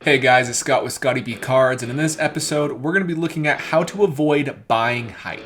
Hey guys, it's Scott with Scotty B Cards, and in this episode, we're going to be looking at how to avoid buying hype.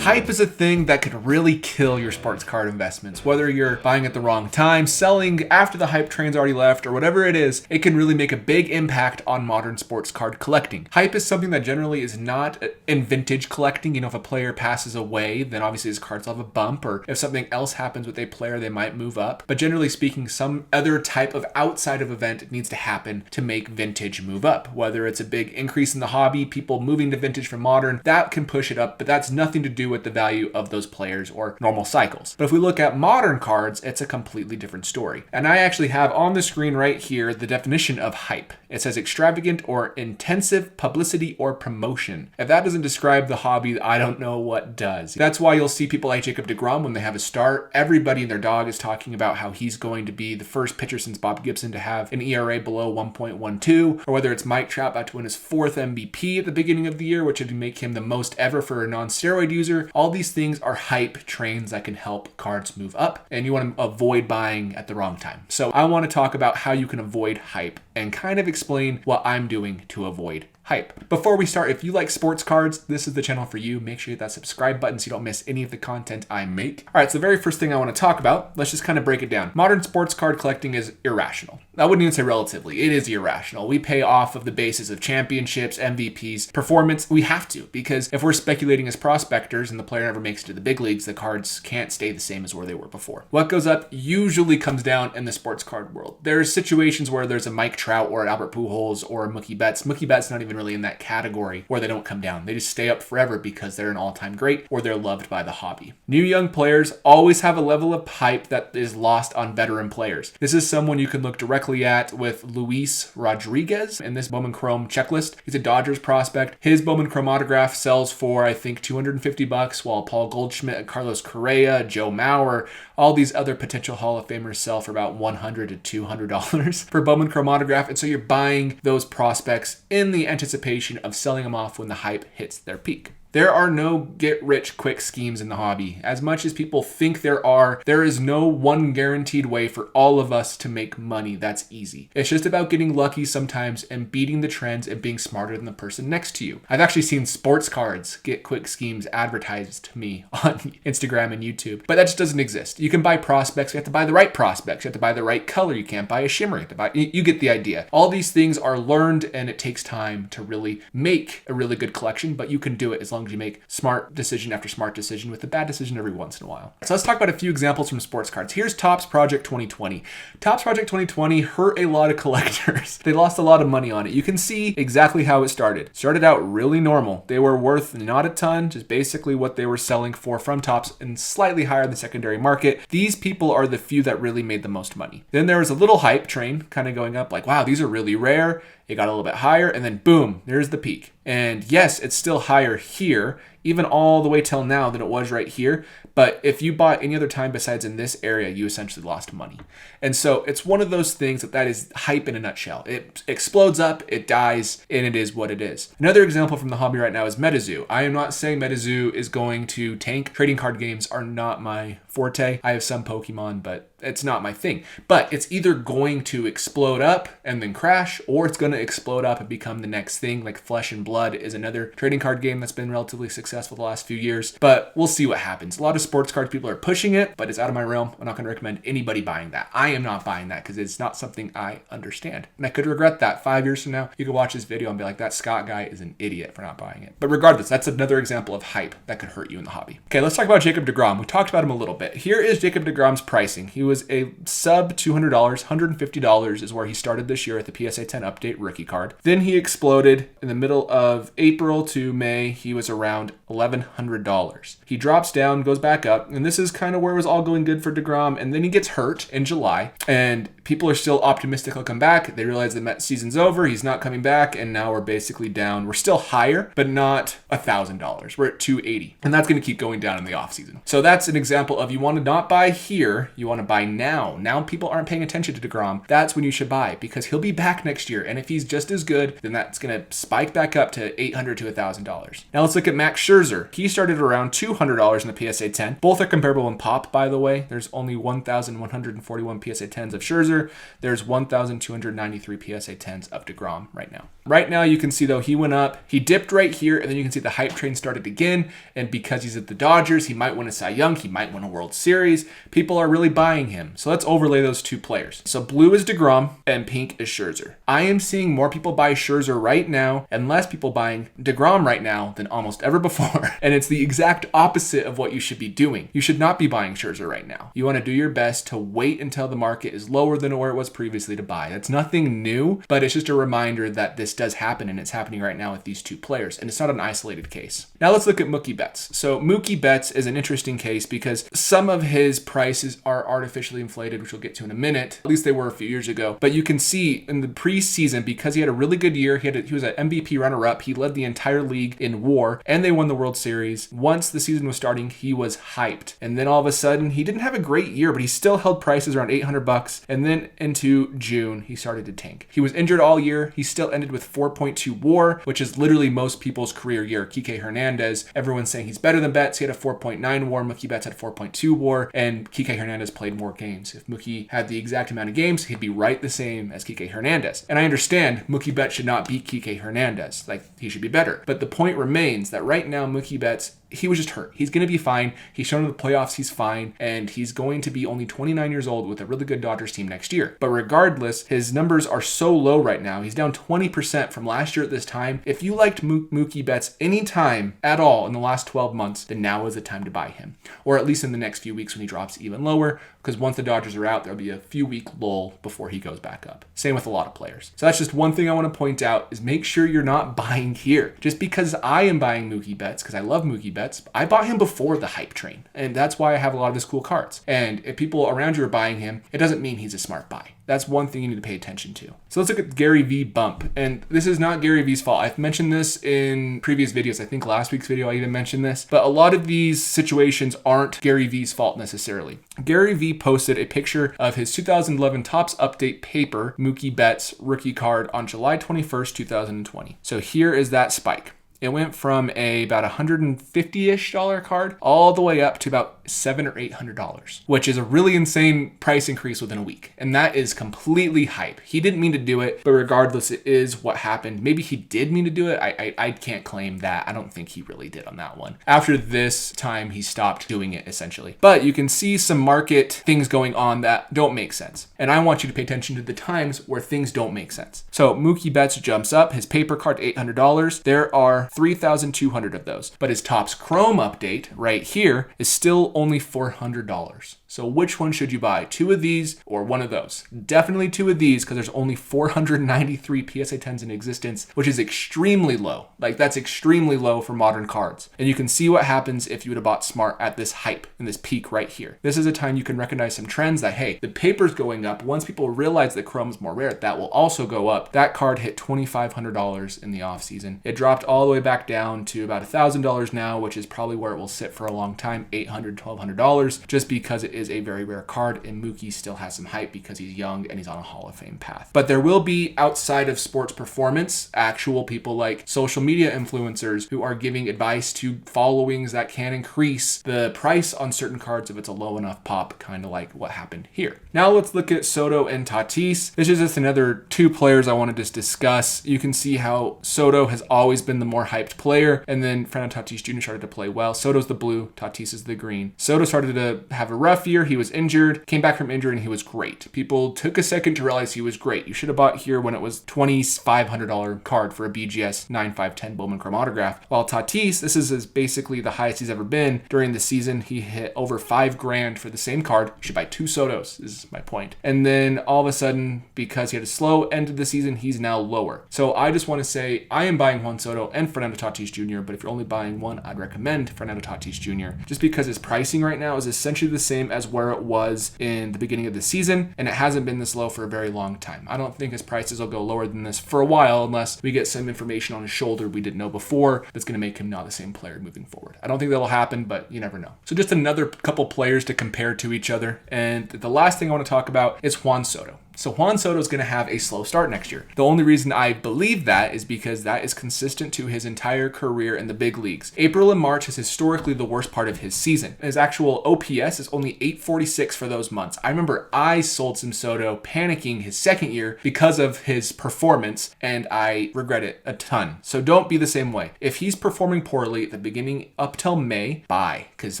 Hype is a thing that could really kill your sports card investments. Whether you're buying at the wrong time, selling after the hype train's already left, or whatever it is, it can really make a big impact on modern sports card collecting. Hype is something that generally is not in vintage collecting. You know, if a player passes away, then obviously his cards will have a bump, or if something else happens with a player, they might move up. But generally speaking, some other type of outside of event needs to happen to make vintage move up. Whether it's a big increase in the hobby, people moving to vintage from modern, that can push it up, but that's nothing to do with the value of those players or normal cycles. But if we look at modern cards, it's a completely different story. And I actually have on the screen right here the definition of hype. It says extravagant or intensive publicity or promotion. If that doesn't describe the hobby, I don't know what does. That's why you'll see people like Jacob DeGrom, when they have a start, everybody and their dog is talking about how he's going to be the first pitcher since Bob Gibson to have an ERA below 1.12, or whether it's Mike Trout about to win his 4th MVP at the beginning of the year, which would make him the most ever for a non-steroid user. All these things are hype trains that can help cards move up, and you want to avoid buying at the wrong time. So I want to talk about how you can avoid hype and kind of explain what I'm doing to avoid hype. Before we start, if you like sports cards, this is the channel for you. Make sure you hit that subscribe button so you don't miss any of the content I make. All right, so the very first thing I want to talk about, let's just kind of break it down. Modern sports card collecting is irrational. I wouldn't even say relatively. It is irrational. We pay off of the basis of championships, MVPs, performance. We have to, because if we're speculating as prospectors and the player never makes it to the big leagues, the cards can't stay the same as where they were before. What goes up usually comes down in the sports card world. There's situations where there's a Mike Trout or an Albert Pujols or a Mookie Betts. Mookie Betts not even really in that category where they don't come down. They just stay up forever because they're an all-time great or they're loved by the hobby. New young players always have a level of hype that is lost on veteran players. This is someone you can look directly at with Luis Rodriguez in this Bowman Chrome checklist. He's a Dodgers prospect. His Bowman Chrome autograph sells for, I think, $250, while Paul Goldschmidt, Carlos Correa, Joe Mauer, all these other potential Hall of Famers sell for about $100 to $200 for Bowman Chrome autograph. And so you're buying those prospects in the anticipation of selling them off when the hype hits their peak. There are no get-rich-quick schemes in the hobby. As much as people think there is no one guaranteed way for all of us to make money that's easy. It's just about getting lucky sometimes and beating the trends and being smarter than the person next to you. I've actually seen sports cards get quick schemes advertised to me on Instagram and YouTube, but that just doesn't exist. You can buy prospects. You have to buy the right prospects. You have to buy the right color. You can't buy a shimmer. You get the idea. All these things are learned, and it takes time to really make a really good collection, but you can do it as long as you make smart decision after smart decision with a bad decision every once in a while. So let's talk about a few examples from sports cards. Here's Topps Project 2020. Topps Project 2020 hurt a lot of collectors. They lost a lot of money on it. You can see exactly how it started. Started out really normal. They were worth not a ton, just basically what they were selling for from Topps and slightly higher in the secondary market. These people are the few that really made the most money. Then there was a little hype train kind of going up like, wow, these are really rare. It got a little bit higher, and then boom, there's the peak. And yes, it's still higher here, even all the way till now than it was right here. But if you bought any other time besides in this area, you essentially lost money. And so it's one of those things that is hype in a nutshell. It explodes up, it dies, and it is what it is. Another example from the hobby right now is MetaZoo. I am not saying MetaZoo is going to tank. Trading card games are not my forte. I have some Pokemon, but it's not my thing. But it's either going to explode up and then crash, or it's going to explode up and become the next thing. Like Flesh and Blood is another trading card game that's been relatively successful the last few years. But we'll see what happens. A lot of sports cards people are pushing it, but it's out of my realm. I'm not going to recommend anybody buying that. I am not buying that because it's not something I understand. And I could regret that 5 years from now. You could watch this video and be like, that Scott guy is an idiot for not buying it. But regardless, that's another example of hype that could hurt you in the hobby. Okay, let's talk about Jacob DeGrom. We talked about him a little bit. Here is Jacob DeGrom's pricing. He was a sub $200, $150 is where he started this year at the PSA 10 update rookie card. Then he exploded in the middle of April to May. He was around $1,100. He drops down, goes back up, and this is kind of where it was all going good for DeGrom, and then he gets hurt in July, and people are still optimistic he'll come back. They realize the Mets season's over. He's not coming back. And now we're basically down. We're still higher, but not $1,000. We're at $280. And that's going to keep going down in the offseason. So that's an example of you want to not buy here. You want to buy now. Now people aren't paying attention to DeGrom. That's when you should buy because he'll be back next year. And if he's just as good, then that's going to spike back up to $800 to $1,000. Now let's look at Max Scherzer. He started around $200 in the PSA 10. Both are comparable in pop, by the way. There's only 1,141 PSA 10s of Scherzer. There's 1,293 PSA 10s of DeGrom right now. Right now, you can see, though, he went up. He dipped right here, and then you can see the hype train started again. And because he's at the Dodgers, he might win a Cy Young. He might win a World Series. People are really buying him. So let's overlay those two players. So blue is DeGrom, and pink is Scherzer. I am seeing more people buy Scherzer right now and less people buying DeGrom right now than almost ever before. And it's the exact opposite of what you should be doing. You should not be buying Scherzer right now. You want to do your best to wait until the market is lower than where it was previously to buy. That's nothing new, but it's just a reminder that this does happen, and it's happening right now with these two players, and it's not an isolated case. Now let's look at Mookie Betts. So Mookie Betts is an interesting case because some of his prices are artificially inflated, which we'll get to in a minute. At least they were a few years ago. But you can see in the preseason, because he had a really good year, he was an MVP runner-up. He led the entire league in WAR, and they won the World Series. Once the season was starting, he was hyped, and then all of a sudden, he didn't have a great year, but he still held prices around $800. And then into June, he started to tank. He was injured all year. He still ended with 4.2 WAR, which is literally most people's career year. Kike Hernandez, everyone's saying he's better than Betts. He had a 4.9 WAR. Mookie Betts had 4.2 WAR, and Kike Hernandez played more games. If Mookie had the exact amount of games, he'd be right the same as Kike Hernandez. And I understand Mookie Betts should not beat Kike Hernandez. Like, he should be better. But the point remains that right now, Mookie Betts, he was just hurt. He's going to be fine. He's shown in the playoffs he's fine, and he's going to be only 29 years old with a really good Dodgers team next year. But regardless, his numbers are so low right now. He's down 20% from last year at this time. If you liked Mookie Betts any time at all in the last 12 months, then now is the time to buy him. Or at least in the next few weeks when he drops even lower, because once the Dodgers are out, there'll be a few week lull before he goes back up. Same with a lot of players. So that's just one thing I want to point out is make sure you're not buying here. Just because I am buying Mookie Betts, because I love Mookie Betts, I bought him before the hype train. And that's why I have a lot of his cool cards. And if people around you are buying him, it doesn't mean he's a smart buy. That's one thing you need to pay attention to. So let's look at Gary V bump. And this is not Gary V's fault. I've mentioned this in previous videos. I think last week's video I even mentioned this. But a lot of these situations aren't Gary V's fault necessarily. Gary V posted a picture of his 2011 Topps Update paper Mookie Betts rookie card on July 21st, 2020. So here is that spike. It went from about $150-ish card all the way up to about $700 or $800, which is a really insane price increase within a week. And that is completely hype. He didn't mean to do it, but regardless, it is what happened. Maybe he did mean to do it. I can't claim that. I don't think he really did on that one. After this time, he stopped doing it essentially. But you can see some market things going on that don't make sense. And I want you to pay attention to the times where things don't make sense. So Mookie Betts jumps up. His paper card $800. There are 3,200 of those. But his Topps Chrome update right here is still only $400. So which one should you buy? Two of these or one of those? Definitely two of these because there's only 493 PSA 10s in existence, which is extremely low. Like that's extremely low for modern cards. And you can see what happens if you would have bought smart at this hype and this peak right here. This is a time you can recognize some trends that, hey, the paper's going up. Once people realize that Chrome is more rare, that will also go up. That card hit $2,500 in the off season. It dropped all the way back down to about $1,000 now, which is probably where it will sit for a long time, $800, $1,200, just because it is a very rare card, and Mookie still has some hype because he's young and he's on a Hall of Fame path. But there will be, outside of sports performance, actual people like social media influencers who are giving advice to followings that can increase the price on certain cards if it's a low enough pop, kind of like what happened here. Now let's look at Soto and Tatis. This is just another two players I want to just discuss. You can see how Soto has always been the more hyped player, and then Fernando Tatis Jr. started to play well. Soto's the blue, Tatis is the green. Soto started to have a rough year. He was injured, came back from injury, and he was great. People took a second to realize he was great. You should have bought here when it was $2,500 card for a BGS 9510 Bowman Chrome autograph. While Tatis, this is basically the highest he's ever been during the season. He hit over $5,000 for the same card. You should buy two Sotos, is my point. And then all of a sudden, because he had a slow end of the season, he's now lower. So I just want to say I am buying Juan Soto and Fernando Tatis Jr., but if you're only buying one, I'd recommend Fernando Tatis Jr. just because his pricing right now is essentially the same as where it was in the beginning of the season, and it hasn't been this low for a very long time. I don't think his prices will go lower than this for a while unless we get some information on his shoulder we didn't know before that's going to make him not the same player moving forward. I don't think that'll happen, but you never know. So just another couple players to compare to each other. And the last thing I want to talk about is Juan Soto. So Juan Soto is going to have a slow start next year. The only reason I believe that is because that is consistent to his entire career in the big leagues. April and March is historically the worst part of his season. His actual OPS is only 846 for those months. I remember I sold some Soto panicking his second year because of his performance, and I regret it a ton. So don't be the same way. If he's performing poorly at the beginning up till May, buy. Because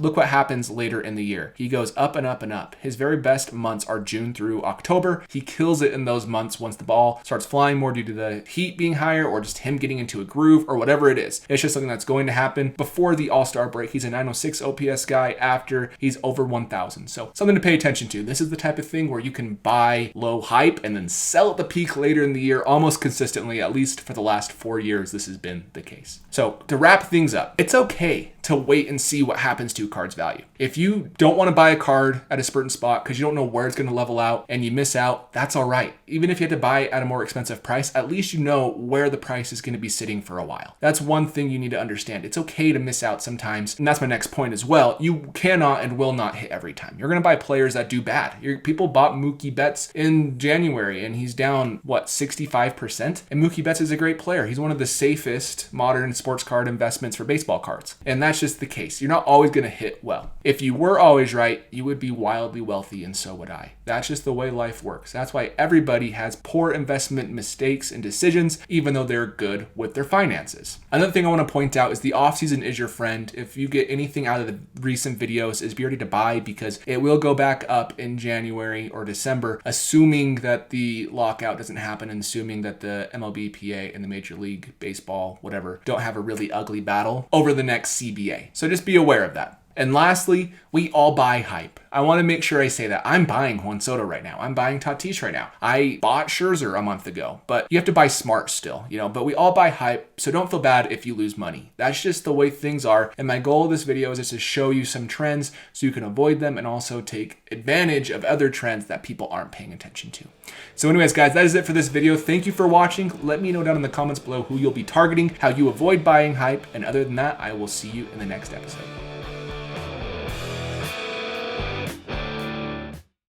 look what happens later in the year. He goes up and up and up. His very best months are June through October. He kills it in those months once the ball starts flying more due to the heat being higher or just him getting into a groove or whatever it is. It's just something that's going to happen before the All-Star break. He's a 906 OPS guy. After, he's over 1,000. So something to pay attention to. This is the type of thing where you can buy low hype and then sell at the peak later in the year almost consistently. At least for the last 4 years, this has been the case. So to wrap things up, it's okay to wait and see what happens to a card's value. If you don't want to buy a card at a certain spot because you don't know where it's going to level out and you miss out, that's all right. Even if you had to buy it at a more expensive price, at least you know where the price is going to be sitting for a while. That's one thing you need to understand. It's okay to miss out sometimes. And that's my next point as well. You cannot and will not hit every time. You're going to buy players that do bad. People bought Mookie Betts in January and he's down, 65%? And Mookie Betts is a great player. He's one of the safest modern sports card investments for baseball cards. And that's just the case. You're not always going to hit well. If you were always right, you would be wildly wealthy, and so would I. That's just the way life works. That's why everybody has poor investment mistakes and decisions, even though they're good with their finances. Another thing I want to point out is the offseason is your friend. If you get anything out of the recent videos, is be ready to buy because it will go back up in January or December, assuming that the lockout doesn't happen and assuming that the MLB, PA, and the Major League Baseball, whatever, don't have a really ugly battle over the next CBA. So just be aware of that. And lastly, we all buy hype. I want to make sure I say that. I'm buying Juan Soto right now. I'm buying Tatis right now. I bought Scherzer a month ago, but you have to buy smart still, but we all buy hype. So don't feel bad if you lose money. That's just the way things are. And my goal of this video is just to show you some trends so you can avoid them and also take advantage of other trends that people aren't paying attention to. So anyways, guys, that is it for this video. Thank you for watching. Let me know down in the comments below who you'll be targeting, how you avoid buying hype. And other than that, I will see you in the next episode.